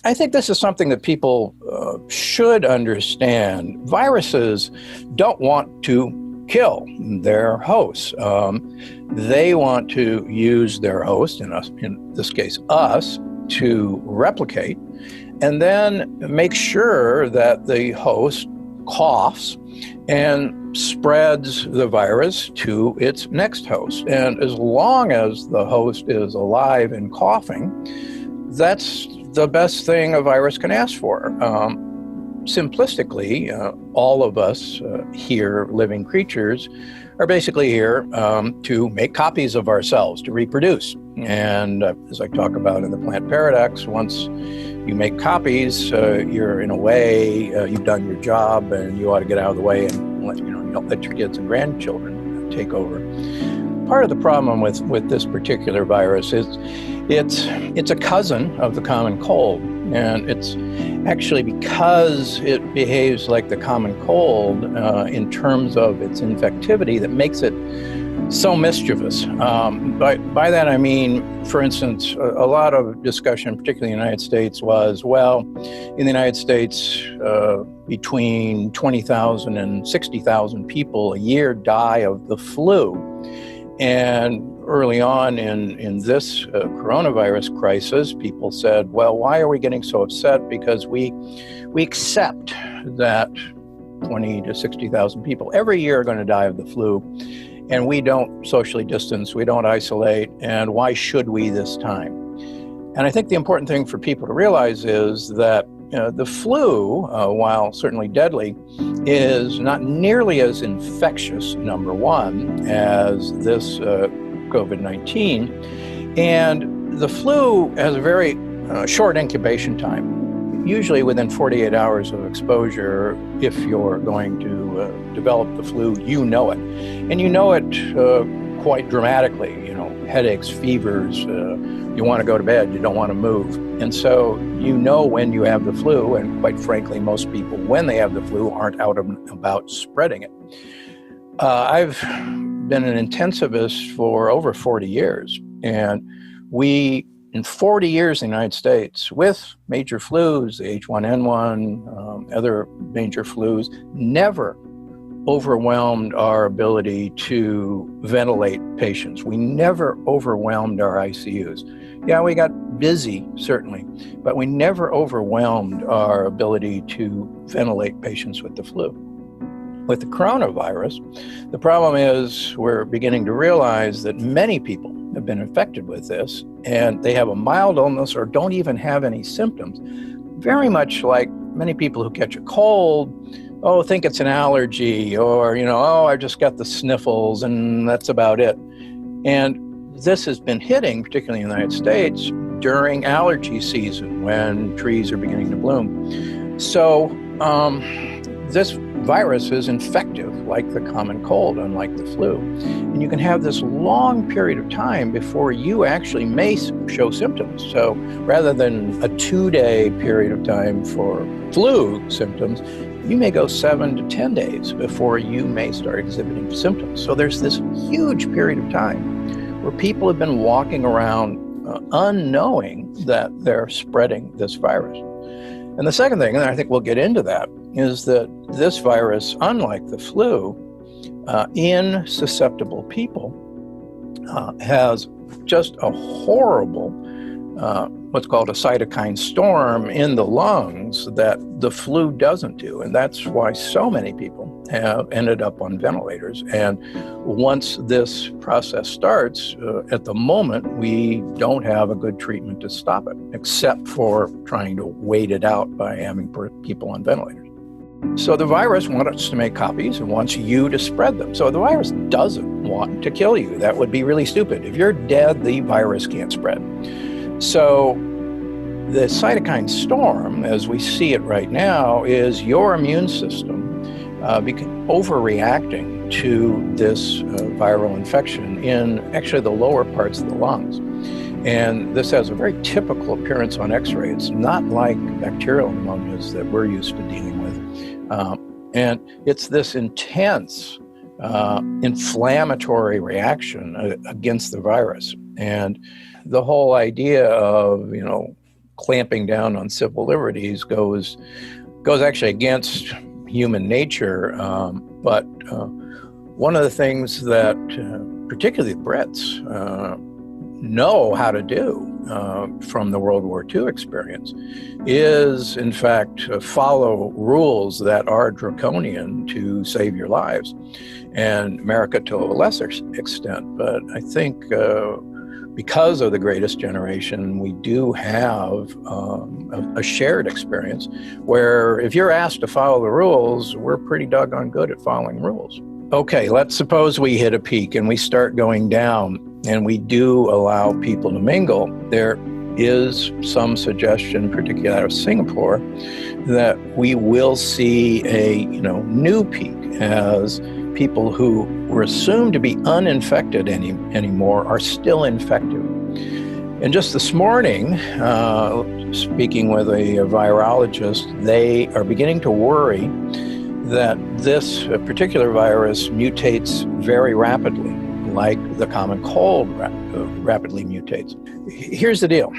I think this is something that people should understand. Viruses don't want to kill their hosts. They want to use their host, in this case us, to replicate, and then make sure that the host coughs and spreads the virus to its next host. And as long as the host is alive and coughing, that's the best thing a virus can ask for. Simplistically, all of us here, living creatures, are basically here to make copies of ourselves, to reproduce. And as I talk about in the plant paradox, once you make copies, you're in a way, you've done your job, and you ought to get out of the way and you don't let your kids and grandchildren take over. Part of the problem with this particular virus is it's a cousin of the common cold, and it's actually because it behaves like the common cold in terms of its infectivity that makes it so mischievous. By that I mean, for instance, a lot of discussion, particularly in the United States, was, well, in the United States, between 20,000 and 60,000 people a year die of the flu. And early on in this coronavirus crisis, people said, well, why are we getting so upset? Because we accept that 20 to 60,000 people every year are going to die of the flu, and we don't socially distance, we don't isolate, and why should we this time? And I think the important thing for people to realize is that the flu, while certainly deadly, is not nearly as infectious, number one, as this COVID-19. And the flu has a very short incubation time. Usually within 48 hours of exposure, if you're going to develop the flu, you know it. And you know it quite dramatically, headaches, fevers, you want to go to bed, you don't want to move. And so you know when you have the flu, and quite frankly, most people, when they have the flu, aren't out about spreading it. I've been an intensivist for over 40 years, and we, in 40 years in the United States, with major flus, the H1N1, other major flus, never overwhelmed our ability to ventilate patients. We never overwhelmed our ICUs. Yeah, we got busy, certainly, but we never overwhelmed our ability to ventilate patients with the flu. With the coronavirus, the problem is we're beginning to realize that many people have been infected with this, and they have a mild illness or don't even have any symptoms. Very much like many people who catch a cold, think it's an allergy, or, I just got the sniffles and that's about it. And this has been hitting, particularly in the United States, during allergy season when trees are beginning to bloom. So this virus is infective like the common cold, unlike the flu. And you can have this long period of time before you actually may show symptoms. So rather than a 2-day period of time for flu symptoms, you may go 7 to 10 days before you may start exhibiting symptoms. So there's this huge period of time where people have been walking around unknowing that they're spreading this virus. And the second thing, and I think we'll get into that, is that this virus, unlike the flu, in susceptible people, has just a horrible what's called a cytokine storm in the lungs that the flu doesn't do. And that's why so many people have ended up on ventilators. And once this process starts, at the moment, we don't have a good treatment to stop it, except for trying to wait it out by having people on ventilators. So the virus wants us to make copies and wants you to spread them. So the virus doesn't want to kill you. That would be really stupid. If you're dead, the virus can't spread. So the cytokine storm, as we see it right now, is your immune system overreacting to this viral infection in actually the lower parts of the lungs. And this has a very typical appearance on X-ray. It's not like bacterial pneumonias that we're used to dealing with. And it's this intense inflammatory reaction against the virus. And the whole idea of, clamping down on civil liberties goes actually against human nature. But one of the things that particularly the Brits know how to do from the World War II experience is, in fact, follow rules that are draconian to save your lives, and America to a lesser extent. But I think because of the Greatest Generation, we do have a shared experience where if you're asked to follow the rules, we're pretty doggone good at following rules. Okay, let's suppose we hit a peak and we start going down, and we do allow people to mingle. There is some suggestion, particularly out of Singapore, that we will see a new peak as people who were assumed to be uninfected anymore are still infected. And just this morning, speaking with a virologist, they are beginning to worry that this particular virus mutates very rapidly, like the common cold rapidly mutates. Here's the deal.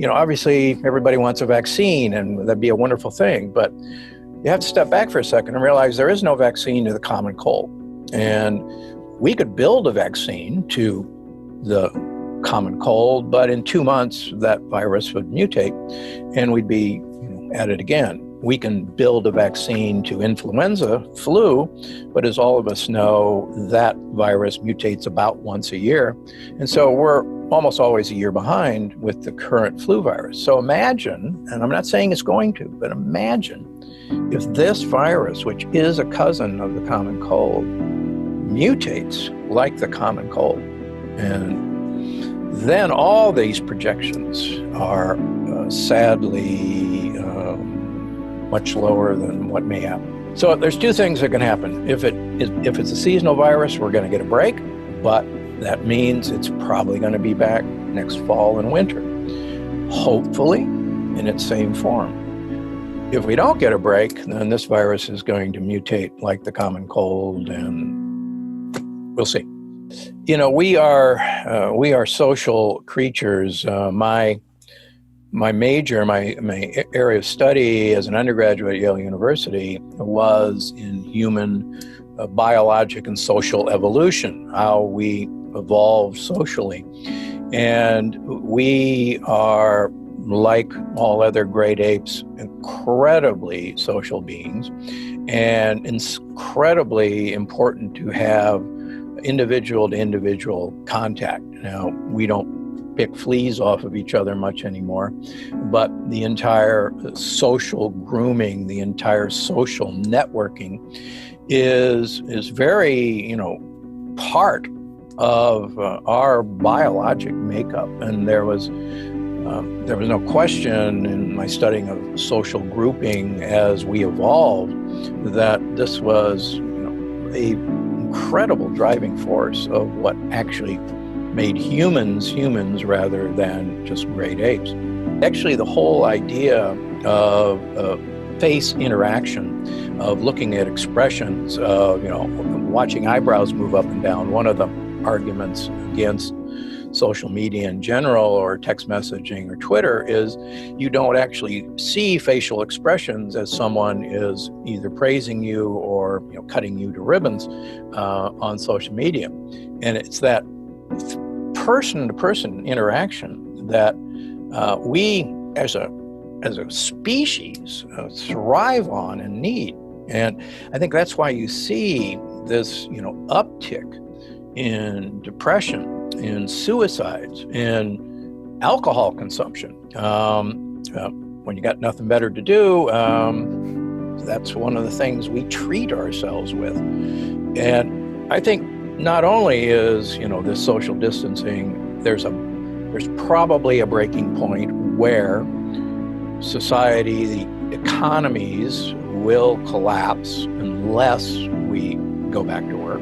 Obviously, everybody wants a vaccine, and that'd be a wonderful thing, but you have to step back for a second and realize there is no vaccine to the common cold. And we could build a vaccine to the common cold, but in 2 months, that virus would mutate, and we'd be at it again. We can build a vaccine to influenza, flu, but as all of us know, that virus mutates about once a year. And so we're almost always a year behind with the current flu virus. So imagine, and I'm not saying it's going to, but imagine if this virus, which is a cousin of the common cold, mutates like the common cold. And then all these projections are sadly much lower than what may happen. So there's two things that can happen. If it's a seasonal virus, we're going to get a break, but that means it's probably going to be back next fall and winter, hopefully in its same form. If we don't get a break, then this virus is going to mutate like the common cold, and we'll see. We are social creatures. My major, my area of study as an undergraduate at Yale University was in human biologic and social evolution, how we evolve socially. And we are, like all other great apes, incredibly social beings, and incredibly important to have individual contact. Now, we don't pick fleas off of each other much anymore, but the entire social grooming, the entire social networking is very, part of our biologic makeup. And there was no question in my studying of social grouping as we evolved that this was a incredible driving force of what actually made humans rather than just great apes. Actually, the whole idea of face interaction, of looking at expressions, of watching eyebrows move up and down. One of the arguments against social media in general, or text messaging or Twitter, is you don't actually see facial expressions as someone is either praising you or cutting you to ribbons on social media. And it's that person-to-person interaction that we as a species thrive on and need. And I think that's why you see this uptick in depression, in suicides, in alcohol consumption. When you got nothing better to do, that's one of the things we treat ourselves with. And I think not only is this social distancing, there's probably a breaking point where society, the economies will collapse unless we go back to work.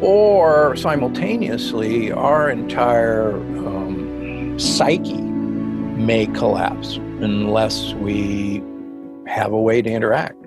Or simultaneously, our entire psyche may collapse unless we have a way to interact.